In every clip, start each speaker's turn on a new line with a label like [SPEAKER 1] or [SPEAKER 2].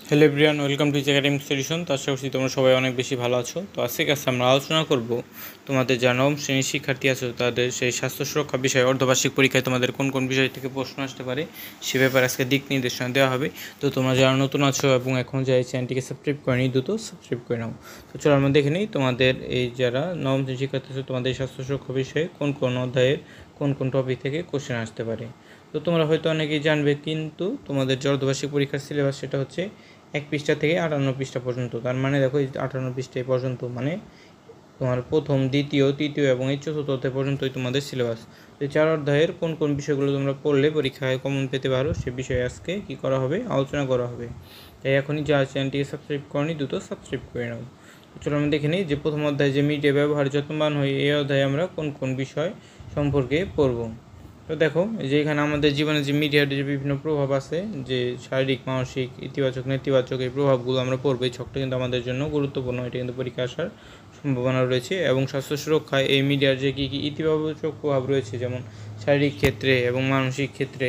[SPEAKER 1] Hello everyone, welcome to academic solution. তো আশা করছি তোমরা সবাই অনেক বেশি ভালো আছো। তো আজকে কাছে আমরা আলোচনা করব তোমাদের যারা নবম শ্রেণীর শিক্ষার্থী আছো তাদের সেই স্বাস্থ্য সুরক্ষা বিষয়ে অর্ধবার্ষিক পরীক্ষায় তোমাদের কোন কোন বিষয় থেকে প্রশ্ন আসতে পারে সে ব্যাপারে আজকে দিক নির্দেশনা দেওয়া হবে। তো তোমরা যারা নতুন আছো এবং এখন যারা এই চ্যানেলটিকে সাবস্ক্রাইব করেনি দ্রুত সাবস্ক্রাইব করে নাও। তো চলো আমরা দেখে নিই তোমাদের এই যারা নবম শ্রেণীর শিক্ষার্থী আছো তোমাদের স্বাস্থ্য সুরক্ষা বিষয়ে কোন কোন অধ্যায়ের কোন কোন টপিক থেকে কোশ্চেন আসতে পারে। তো তোমরা হয়তো অনেকেই জানবে, কিন্তু তোমাদের যে অর্ধবার্ষিক পরীক্ষার সিলেবাস সেটা হচ্ছে 1 পৃষ্ঠা থেকে 58 পৃষ্ঠা পর্যন্ত। তার মানে দেখো এই 58 পৃষ্ঠায় পর্যন্ত মানে তোমার প্রথম, দ্বিতীয়, তৃতীয় এবং এই চতুর্থ অধ্যায় পর্যন্তই তোমাদের সিলেবাস। এই 4 অধ্যায়ের কোন কোন বিষয়গুলো তোমরা পড়লে পরীক্ষায় কমন পেতে পারো সে বিষয়ে আজকে কী করা হবে, আলোচনা করা হবে। তাই এখনই যারা চ্যানেলটিকে সাবস্ক্রাইব করনি দ্রুত সাবস্ক্রাইব করে নাও। চলো আমরা দেখে নিই যে প্রথম অধ্যায় যে মিডিয়া ব্যবহার যত্নবান হয়ে এই অধ্যায়ে আমরা কোন কোন বিষয় সম্পর্কে পড়ব। তো দেখো যে এখানে আমাদের জীবনে যে মিডিয়ার যে বিভিন্ন প্রভাব আছে, যে শারীরিক, মানসিক, ইতিবাচক, নেতিবাচক এই প্রভাবগুলো আমরা পড়বো। এই ছকটা কিন্তু আমাদের জন্য গুরুত্বপূর্ণ, এটা কিন্তু পরীক্ষা আসার সম্ভাবনা রয়েছে। এবং স্বাস্থ্য সুরক্ষায় এই মিডিয়ার যে কী কী ইতিবাচক প্রভাব রয়েছে, যেমন শারীরিক ক্ষেত্রে এবং মানসিক ক্ষেত্রে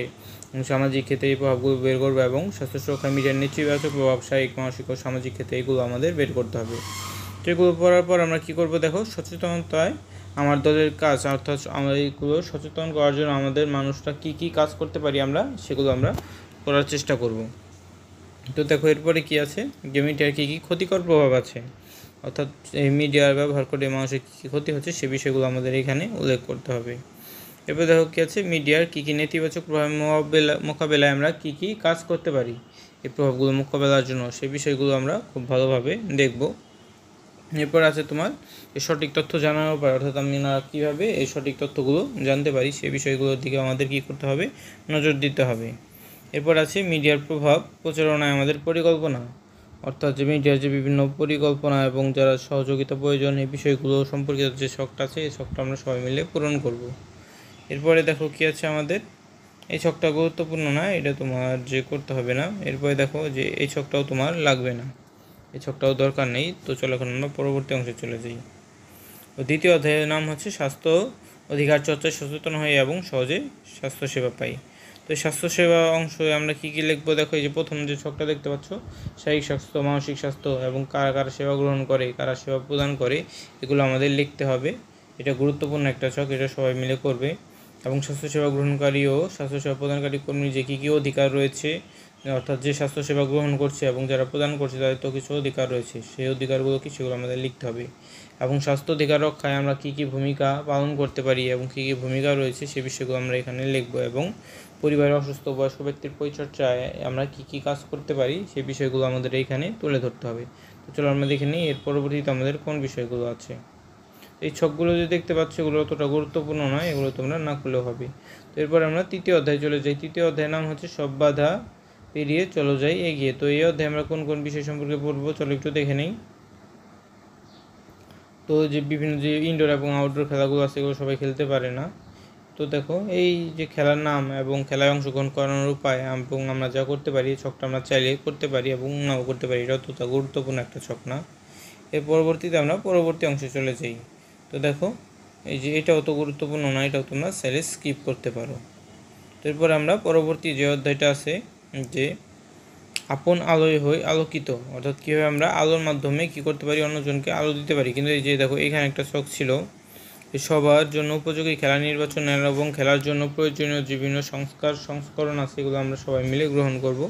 [SPEAKER 1] সামাজিক ক্ষেত্রে এই প্রভাবগুলো বের করবে। এবং স্বাস্থ্য সুরক্ষায় মিডিয়ার নেতিবাচক প্রভাব শারীরিক, মানসিক ও সামাজিক ক্ষেত্রে এগুলো আমাদের বের করতে হবে। তো এগুলো পড়ার পর আমরা কী করবো, দেখো সচেতনতায় আমার দলের কাজ, অর্থাৎ আমরা এইগুলো সচেতন করার জন্য আমাদের মানুষরা কী কী কাজ করতে পারি আমরা সেগুলো আমরা করার চেষ্টা করব। তো দেখো এরপরে কী আছে, যে মিডিয়ার কী কী ক্ষতিকর প্রভাব আছে, অর্থাৎ এই মিডিয়ার ব্যবহার করে মানুষের কী কী ক্ষতি হচ্ছে সে বিষয়গুলো আমাদের এখানে উল্লেখ করতে হবে। এরপর দেখো কী আছে, মিডিয়ার কী কী নেতিবাচক প্রভাব মোকাবেলায় আমরা কী কী কাজ করতে পারি এই প্রভাবগুলো মোকাবেলার জন্য, সে বিষয়গুলো আমরা খুব ভালোভাবে দেখব। এরপর আছে তোমার এই সঠিক তথ্য জানানোর পর, অর্থাৎ আমরা কীভাবে এই সঠিক তথ্যগুলো জানতে পারি সে বিষয়গুলোর দিকে আমাদের কী করতে হবে, নজর দিতে হবে। এরপর আছে মিডিয়ার প্রভাব প্রচারণায় আমাদের পরিকল্পনা, অর্থাৎ যে মিডিয়ার যে বিভিন্ন পরিকল্পনা এবং যারা সহযোগিতা প্রয়োজন এই বিষয়গুলো সম্পর্কিত যে ছকটা আছে এই ছকটা আমরা সবাই মিলে পূরণ করব। এরপরে দেখো কী আছে আমাদের, এই ছকটা গুরুত্বপূর্ণ না, এটা তোমার যে করতে হবে না। এরপরে দেখো যে এই ছকটাও তোমার লাগবে না, এই ছকটাও দরকার নেই। তো চলো এখন আমরা পরবর্তী অংশে চলে যাই। দ্বিতীয় অধ্যায়ের নাম হচ্ছে স্বাস্থ্য অধিকার চর্চায় সচেতন হয়ে এবং সহজে স্বাস্থ্যসেবা পাই। তো এই স্বাস্থ্যসেবা অংশে আমরা কী কী লিখবো, দেখো এই যে প্রথম যে ছকটা দেখতে পাচ্ছ, শারীরিক স্বাস্থ্য, মানসিক স্বাস্থ্য এবং কারা কারা সেবা গ্রহণ করে, কারা সেবা প্রদান করে, এগুলো আমাদের লিখতে হবে। এটা গুরুত্বপূর্ণ একটা ছক, এটা সবাই মিলে করবে। এবং স্বাস্থ্যসেবা গ্রহণকারী ও স্বাস্থ্যসেবা প্রদানকারী কর্মীর যে কী কী অধিকার রয়েছে, অর্থাৎ যে স্বাস্থ্যসেবা গ্রহণ করছে এবং যারা প্রদান করছে তাদের তো কিছু অধিকার রয়েছে, সেই অধিকারগুলো কি সেগুলো আমাদের লিখতে হবে। এবং স্বাস্থ্য অধিকার রক্ষায় আমরা কী কী ভূমিকা পালন করতে পারি এবং কী কী ভূমিকা রয়েছে সে বিষয়গুলো আমরা এখানে লিখব। এবং পরিবারের অসুস্থ বয়স্ক ব্যক্তির পরিচর্যায় আমরা কী কী কাজ করতে পারি সেই বিষয়গুলো আমাদের এইখানে তুলে ধরতে হবে। তো চলো আমরা দেখে নিই এর পরবর্তীতে আমাদের কোন বিষয়গুলো আছে। এই ছকগুলো যে দেখতে পাচ্ছ এগুলো অতটা গুরুত্বপূর্ণ নয়, এগুলো তোমরা না করলেও হবে। তো এরপর আমরা তৃতীয় অধ্যায়ে চলে যাই। তৃতীয় অধ্যায়ের নাম হচ্ছে সব বাধা পেরিয়ে চলো যাই এগিয়ে। তো এই অধ্যায়ে আমরা কোন কোন বিষয় সম্পর্কে পড়বো চলো একটু দেখে নেই। তো যে বিভিন্ন যে ইনডোর এবং আউটডোর খেলাগুলো আছে এগুলো সবাই খেলতে পারে না। তো দেখো এই যে খেলার নাম এবং খেলায় অংশগ্রহণ করানোর উপায় এবং আমরা যা করতে পারি এই ছকটা আমরা চাইলে করতে পারি এবং নাও করতে পারি, এটা অতটা গুরুত্বপূর্ণ একটা ছক না। এর পরবর্তীতে আমরা পরবর্তী অংশে চলে যাই। তো দেখো এই যে এটাও তো গুরুত্বপূর্ণ না, এটাও তোমরা চাইলে স্কিপ করতে পারো। তো এরপর আমরা পরবর্তী যে অধ্যায়টা আছে, যে আপন আলোয় হই আলোকিত, অর্থাৎ কীভাবে আমরা আলোর মাধ্যমে কী করতে পারি, অন্যজনকে আলো দিতে পারি। কিন্তু এই যে দেখো এখানে একটা ছক ছিল, সবার জন্য উপযোগী খেলা নির্বাচন এবং খেলার জন্য প্রয়োজনীয় বিভিন্ন সংস্করণ আছে, এগুলো আমরা সবাই মিলে গ্রহণ করব।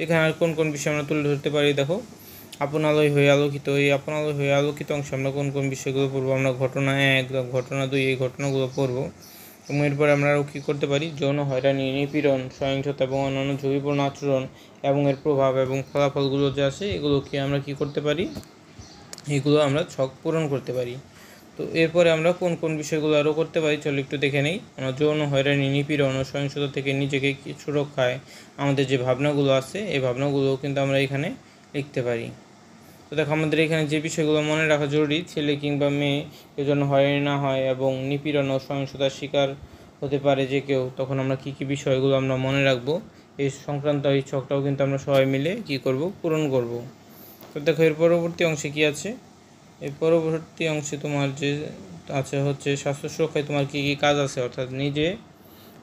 [SPEAKER 1] এখানে আর কোন কোন বিষয় আমরা তুলে ধরতে পারি, দেখো আপন আলোয় হয়ে আলোকিত, এই আপন আলোয় হয়ে আলোকিত অংশে আমরা কোন কোন বিষয়গুলো পড়বো, আমরা ঘটনা 1, ঘটনা 2 এই ঘটনাগুলো পড়বো। এবং এরপর আমরা আরও কী করতে পারি, যৌন হয়রানি, নিপীড়ন, সহিংসতা এবং অন্যান্য ঝুঁকিপূর্ণ আচরণ এবং এর প্রভাব এবং ফলাফলগুলো যে আছে এগুলোকে আমরা কী করতে পারি, এগুলো আমরা ছক পূরণ করতে পারি। তো এরপরে আমরা কোন কোন বিষয়গুলো আরও করতে পারি চলো একটু দেখে নেই। আমরা যৌন হয়রানি, নিপীড়ন ও সহিংসতা থেকে নিজেকে সুরক্ষায় আমাদের যে ভাবনাগুলো আছে এই ভাবনাগুলো কিন্তু আমরা এখানে লিখতে পারি। তো দেখো আমাদের এখানে যে বিষয়গুলো মনে রাখা জরুরি, ছেলে কিংবা মেয়ে কেউ যেন হয়রানি না হয় এবং নিপীড়ন ও সহিংসতার শিকার হতে পারে যে কেউ, তখন আমরা কী কী বিষয়গুলো আমরা মনে রাখবো এই সংক্রান্ত এই ছকটাও কিন্তু আমরা সবাই মিলে কী করব, পূরণ করব। তো দেখো এর পরবর্তী অংশে কী আছে, এই পরবর্তী অংশে তোমার যে আছে হচ্ছে স্বাস্থ্য সুরক্ষায় তোমার কী কী কাজ আছে, অর্থাৎ নিজে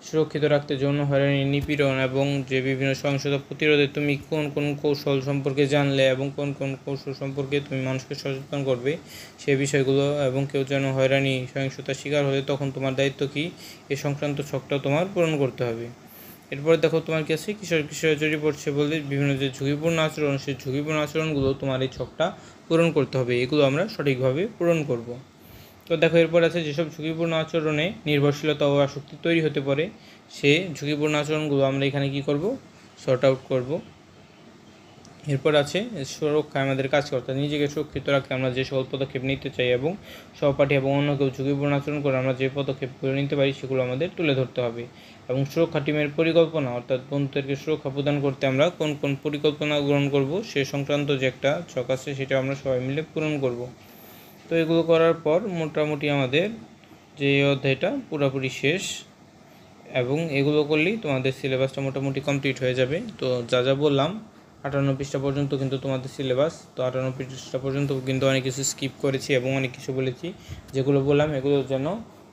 [SPEAKER 1] সুরক্ষিত রাখতে যৌন হয়রানি, নিপীড়ন এবং যে বিভিন্ন সহিংসতা প্রতিরোধে তুমি কোন কোন কৌশল সম্পর্কে জানলে এবং কোন কোন কৌশল সম্পর্কে তুমি মানুষকে সচেতন করবে সে বিষয়গুলো, এবং কেউ যেন হয়রানি সহিংসতার শিকার হলে তখন তোমার দায়িত্ব কী, এ সংক্রান্ত ছকটাও তোমার পূরণ করতে হবে। এরপরে দেখো তোমার কি আছে, কিশোর জড়িয়ে পড়ছে বলে বিভিন্ন যে ঝুঁকিপূর্ণ আচরণ, সেই ঝুঁকিপূর্ণ আচরণগুলো তোমার এই ছকটা পূরণ করতে হবে। এগুলো আমরা সঠিকভাবে পূরণ করব। তো দেখো এরপর আছে যেসব ঝুঁকিপূর্ণ আচরণে নির্ভরশীলতা ও আসক্তি তৈরি হতে পারে, সে ঝুঁকিপূর্ণ আচরণগুলো আমরা এখানে কি করব, সর্ট আউট করব। এরপর আছে সুরক্ষায় আমাদের কাজ করতে, নিজেকে সুরক্ষিত রাখতে আমরা যে সকল পদক্ষেপ নিতে চাই এবং সহপাঠী এবং অন্য কেউ ঝুঁকিপূর্ণ আচরণ করে আমরা যে পদক্ষেপগুলো নিতে পারি সেগুলো আমাদের তুলে ধরতে হবে। এবং সুরক্ষা টিমের পরিকল্পনা, অর্থাৎ বন্ধুদেরকে সুরক্ষা প্রদান করতে আমরা কোন কোন পরিকল্পনা গ্রহণ করব সে সংক্রান্ত যে একটা ছক আছে সেটা আমরা সবাই মিলে পূরণ করব। তো এগুলো করার পর মোটামুটি আমাদের যে অধ্যায়টা পুরোপুরি শেষ, এবং এগুলো করলেই তোমাদের সিলেবাসটা মোটামুটি কমপ্লিট হয়ে যাবে। তো যা যা বললাম 58 পৃষ্ঠা পর্যন্ত কিন্তু তোমাদের সিলেবাস। তো 58 পৃষ্ঠা পর্যন্ত কিন্তু অনেক কিছু স্কিপ করেছি এবং অনেক কিছু বলেছি, যেগুলো বললাম এগুলো যেন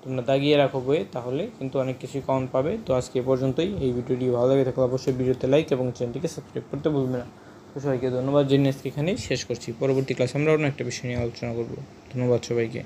[SPEAKER 1] তোমরা দাগিয়ে রাখো বইয়ে, তাহলে কিন্তু অনেক কিছুই কাউন্ট পাবে। তো আজকে এ পর্যন্তই। এই ভিডিওটি ভালো লাগে থাকলে অবশ্যই ভিডিওতে লাইক এবং চ্যানেলটিকে সাবস্ক্রাইব করতে ভুলবে না। তো সবাইকে ধন্যবাদ জেনে আজকে এখানেই শেষ করছি। পরবর্তী ক্লাসে আমরা অন্য একটা বিষয় নিয়ে আলোচনা করব। ধন্যবাদ সবাইকে।